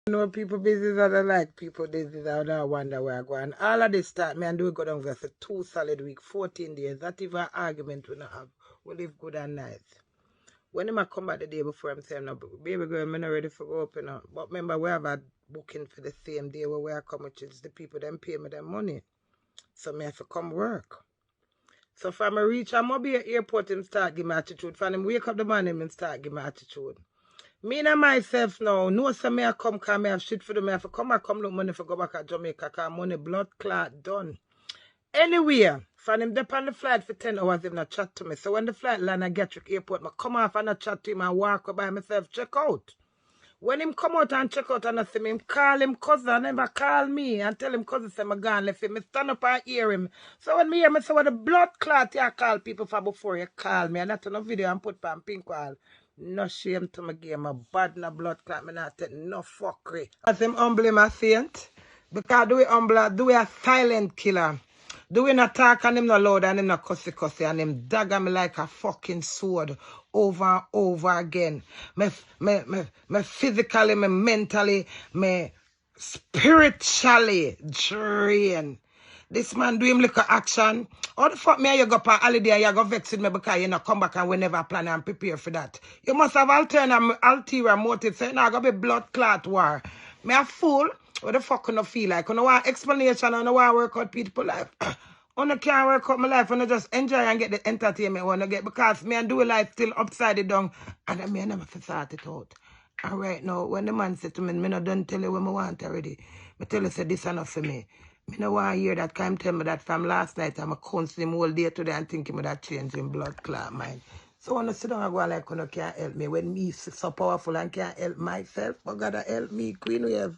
know people business and I like people business. I don't wonder where I go. And all of this start, me and do go down there for 2 solid weeks, 14 days. That even an argument we not have. We live good and nice. When him a come back the day before, I'm saying, no, baby girl, I'm not ready for go up, you know. But remember, we have a booking for the same day where we are coming, which is the people them pay me their money. So me have to come work. So from I reach, I'm going to be at airport and start give me attitude. From him wake up the morning and start give me attitude. Me and myself now, no say me I come because me have shit for them. Me have to come look money for go back at Jamaica because money blood clot done. Anywhere, from him dep on the flight for 10 hours, him not chat to me. So when the flight land at Gatwick Airport, I come off and not chat to him and walk by myself, check out. When him come out and check out and I see him call him cousin, never call me and tell him cousin say I'm gone left him. I stand up and hear him. So when me hear me say what the blood clot you call people for before you call me and that's on a video and put on pink wall. No shame to my game, a bad no blood clot, me not take no fuckery. As him humble my saint, because do we humble, do we a silent killer. Do we not talk and him no loud and him no cussy and him dagger me like a fucking sword over and over again. Me physically, me mentally, me spiritually drain. This man do him like a action. How the fuck me you go for holiday and you go vex with me because you not come back and we never plan and prepare for that. You must have ulterior motive. So now go be blood clot war. Me a fool. What the fuck you feel like? You know want explanation and you want to work out people's life. You can't work out my life and just enjoy and get the entertainment when I get because me and do life still upside down and I may never sort it out. And right now, when the man said to me, I don't tell you what I want already. I tell you, say this enough for me. I don't want to hear that come tell me that from last night I'm a counseling all day today and thinking about that change in blood clot mind. So when I sit down and go like, you can't help me. When me so powerful and can't help myself, but God help me, Queen, we have